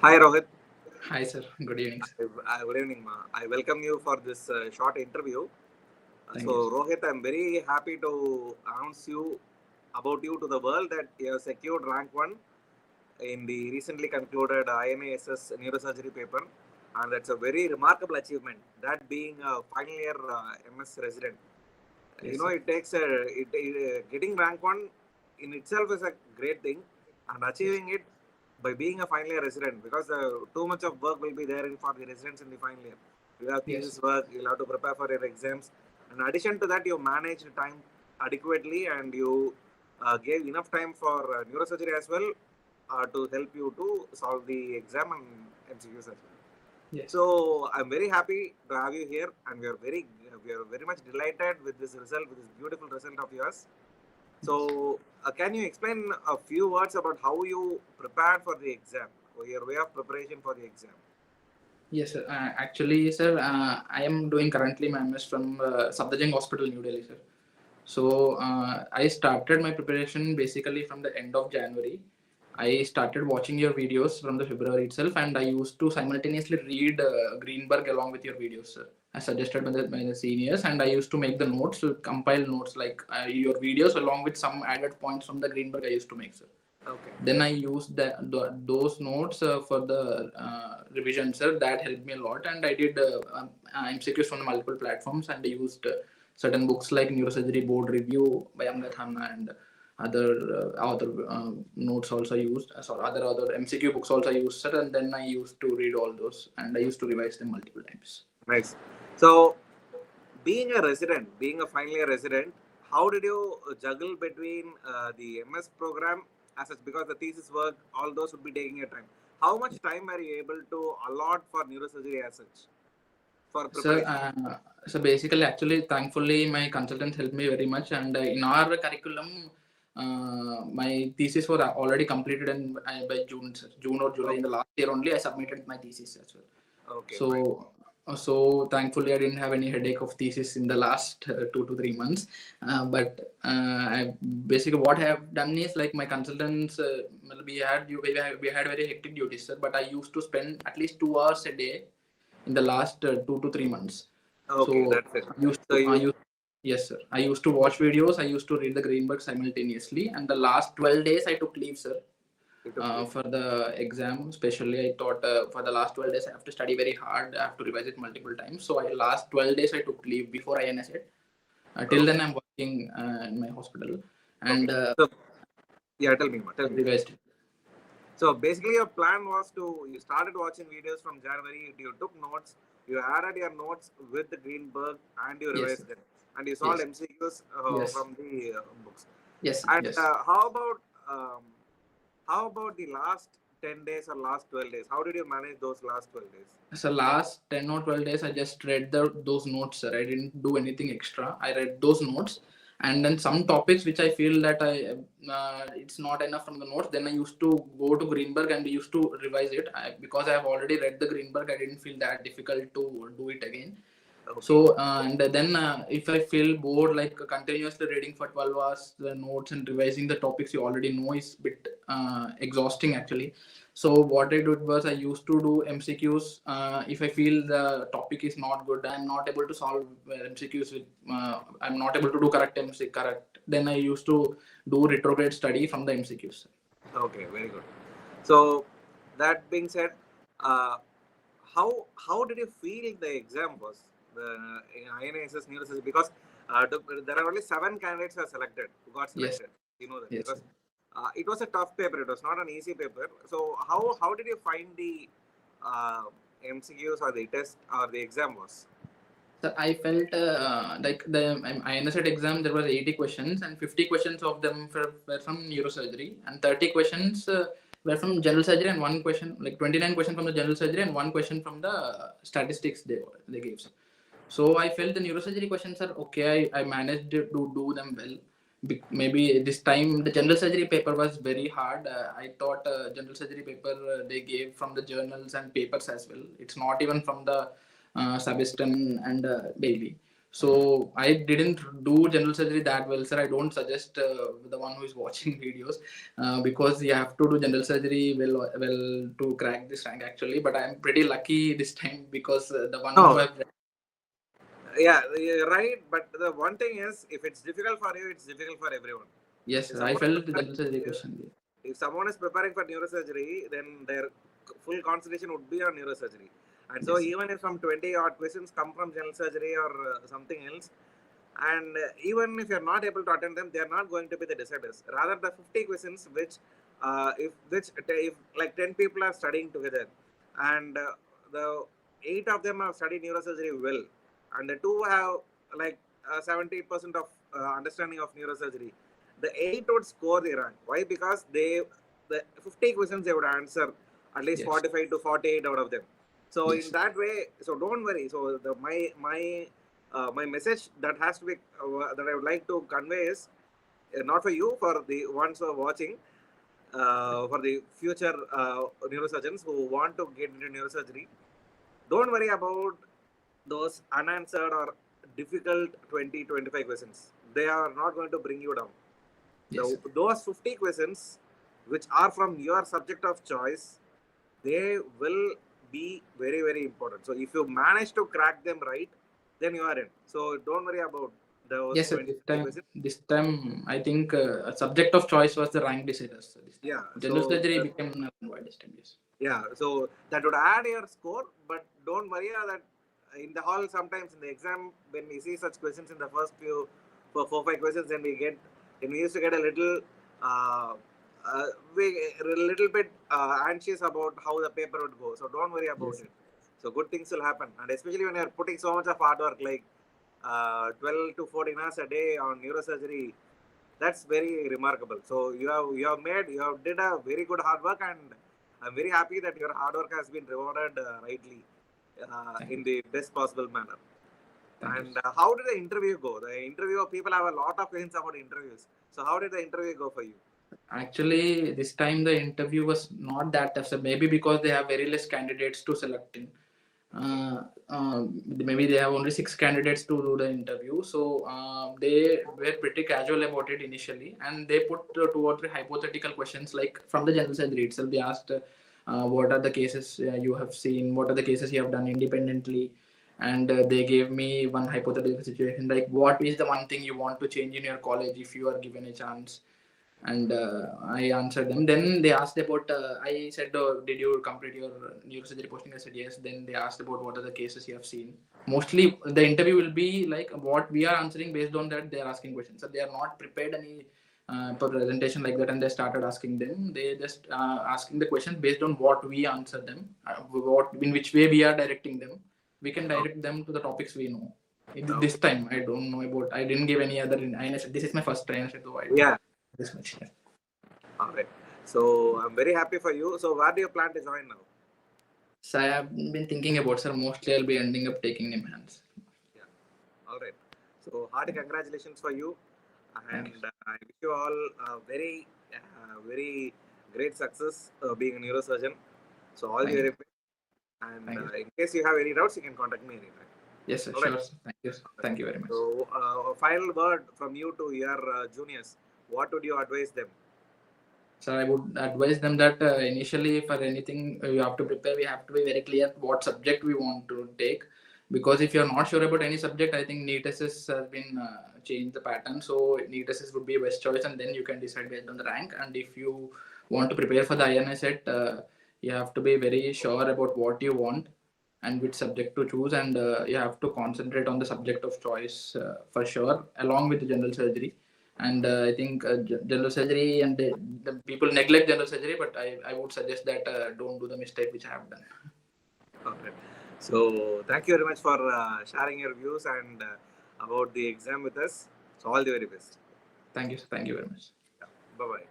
Hi Rohit. Hi, sir. Good evening, sir. Good evening, ma. I welcome you for this short interview. So Thank you, sir. Rohit, I'm very happy to announce you to the world that you have secured rank one in the recently concluded INASS neurosurgery paper, and that's a very remarkable achievement. That being a final year MS resident, Yes, sir. it takes getting rank one in itself is a great thing, and Yes, achieving it by being a final year resident, because too much of work will be there for the residents in the final year. You have yes, thesis work, you'll have to prepare for your exams. In addition to that, you managed time adequately, and you gave enough time for neurosurgery as well, to help you to solve the exam and MCQs as well. yes. So I'm very happy to have you here, and we are very much delighted with this result, with this beautiful result of yours. Yes. So can you explain a few words about how you prepared for the exam, or your way of preparation for the exam? Yes, sir. Actually, sir, I am doing currently my MS from Safdarjung Hospital, New Delhi, sir. So I started my preparation basically from the end of January. I started watching your videos from the February itself, and I used to simultaneously read Greenberg along with your videos, sir, as suggested by the seniors. And I used to make the notes, to compile notes like your videos along with some added points from the Greenberg I used to make, sir. Okay. Then I used those notes for the revision, sir. That helped me a lot, and I did MCQs from the multiple platforms, and I used certain books like Neurosurgery Board Review by Amgat Hanna and other notes also used. Sorry, other MCQ books also used, sir. And then I used to read all those, and I used to revise them multiple times. Nice. So being a final year resident, how did you juggle between the MS program as such? Because the thesis work, all those would be taking your time. How much time are you able to allot for neurosurgery as such for So, preparation? so basically, actually, thankfully, my consultant helped me very much. And in our curriculum, my thesis was already completed by June or July in Okay. the last year only. I submitted my thesis as well. Okay. Fine. So thankfully, I didn't have any headache of thesis in the last 2 to 3 months. But basically, what I have done is like my consultants, we had very hectic duties, sir. But I used to spend at least 2 hours a day in the last 2 to 3 months. Okay. So That's it. I used So to, I you used, yes, sir. I used to watch videos. I used to read the Greenberg simultaneously. And the last 12 days, I took leave, sir. you took leave. For the exam, especially, I thought for the last 12 days, I have to study very hard. I have to revise it multiple times. So last 12 days, I took leave before INS it. Till Okay. then, I'm working in my hospital Okay. and So yeah, tell me, ma. Tell me. revised. So basically, your plan was you started watching videos from January, you took notes, you added your notes with the Greenberg, and you Yes, sir. revised them, and you solved Yes. MCQs Yes. from the books. Yes, sir. And Yes. um, how about the last 10 days or last 12 days? How did you manage those last 12 days? So last 10 or 12 days, I just read those notes, sir. I didn't do anything extra. I read those notes. And then some topics which I feel that it's not enough from the notes, then I used to go to Greenberg and used to revise it. Because I have already read the Greenberg, I didn't feel that difficult to do it again. Okay. So, and then if I feel bored, like continuously reading for 12 hours the notes and revising the topics you already know is a bit exhausting actually. So what I did was I used to do MCQs. If I feel the topic is not good, I'm not able to solve MCQs with, I'm not able to do correct MC correct. Then I used to do retrograde study from the MCQs. Okay, very good. So that being said, uh, how did you feel the exam was, the INSS neurosurgery? Because there are only 7 candidates who are selected, who got Yes, selected. You know that, yes. because it was a tough paper. It was not an easy paper. So how did you find the uh, MCQs or the test or the exam was? So I felt like the INSET exam, there was 80 questions and 50 questions of them were from neurosurgery and 30 questions were from general surgery and one question, like 29 questions from the general surgery and one question from the statistics they gave. So I felt the neurosurgery questions are okay. I managed to do them well. Maybe this time the general surgery paper was very hard. I thought general surgery paper they gave from the journals and papers as well. It's not even from the Sabiston and Bailey. So I didn't do general surgery that well, sir. I don't suggest the one who is watching videos because you have to do general surgery well to crack this rank actually. But I'm pretty lucky this time because the one who No, have yeah, you're right. But the one thing is, if it's difficult for you, it's difficult for everyone. yes, If sir, I someone, felt the general surgery question. if someone is preparing for neurosurgery, then their full concentration would be on neurosurgery. And so, Yes, sir. even if some 20 odd questions come from general surgery or something else, and even if you're not able to attend them, they're not going to be the deciders. Rather, the 50 questions if like 10 people are studying together, and the 8 of them have studied neurosurgery well, and the 2 have like 70% of understanding of neurosurgery, the 8 would score the rank. Why? Because the 50 questions they would answer at least Yes, 45 to 48 out of them. So in yes, that way, so don't worry. So my message that has to be that I would like to convey is not for you, for the ones who are watching, for the future neurosurgeons who want to get into neurosurgery. Don't worry about those unanswered or difficult 20-25 questions. They are not going to bring you down. yes, sir. Those 50 questions, which are from your subject of choice, they will be very, very important. So if you manage to crack them right, then you are in. So don't worry about those Yes, sir. 20 questions. This time, I think a subject of choice was the rank deciders. Sir, this time. Yeah. General So surgery became null and void this time. Yes. yeah. So that would add your score, but don't worry that in the hall sometimes in the exam when we see such questions in the first few for 4-5 questions, then we used to get a little uh, we a little bit anxious about how the paper would go. So don't worry about Yes. it. So good things will happen, and especially when you're putting so much of hard work, like 12 to 14 hours a day on neurosurgery, that's very remarkable. So you have did a very good hard work, and I'm very happy that your hard work has been rewarded rightly in the best possible manner. And how did the interview go? The interview, people have a lot of questions about interviews. So how did the interview go for you? Actually, this time the interview was not that tough. So maybe because they have very less candidates to select in. Maybe they have only 6 candidates to do the interview. So they were pretty casual about it initially, and they put 2 or 3 hypothetical questions like from the general surgery itself. They asked, "What are the cases you have seen? What are the cases you have done independently?" And they gave me one hypothetical situation like, "What is the one thing you want to change in your college if you are given a chance?" And I answered them. Then they asked about. I said, oh, "Did you complete your neurosurgery posting?" I said yes. Then they asked about what are the cases you have seen. Mostly, the interview will be like what we are answering. Based on that, they are asking questions. So they are not prepared any presentation like that, and they started asking them. They just asking the questions based on what we answer them, what in which way we are directing them. We can direct them to the topics we know. This time, I don't know about. I didn't give any other. I said this is my first try. I said, "Oh, I don't Yeah. this much." Yeah. All right. So I'm very happy for you. So where do you plan to join now? So I have been thinking about, sir. Mostly I'll be ending up taking NIMHANS. Yeah. All right. So hearty congratulations for you, Thank and you. I wish you all very great success being a neurosurgeon. So all the Thank very you. best. And Thank you. in case you have any doubts, you can contact me anytime. Yes, sir. All Sure, right. sir. Thank you. Thank you very much. So a final word from you to your juniors. What would you advise them? So I would advise them that initially for anything you have to prepare, we have to be very clear what subject we want to take. Because if you're not sure about any subject, I think NEET SS has been changed the pattern. So NEET SS would be best choice, and then you can decide based on the rank. And if you want to prepare for the INI set, you have to be very sure about what you want and which subject to choose, and you have to concentrate on the subject of choice for sure, along with the general surgery. And I think general surgery and the people neglect general surgery, but I would suggest that don't do the mistake which I have done. Okay. So thank you very much for sharing your views and about the exam with us. So all the very best. Thank you. Thank you very much. Yeah. Bye bye.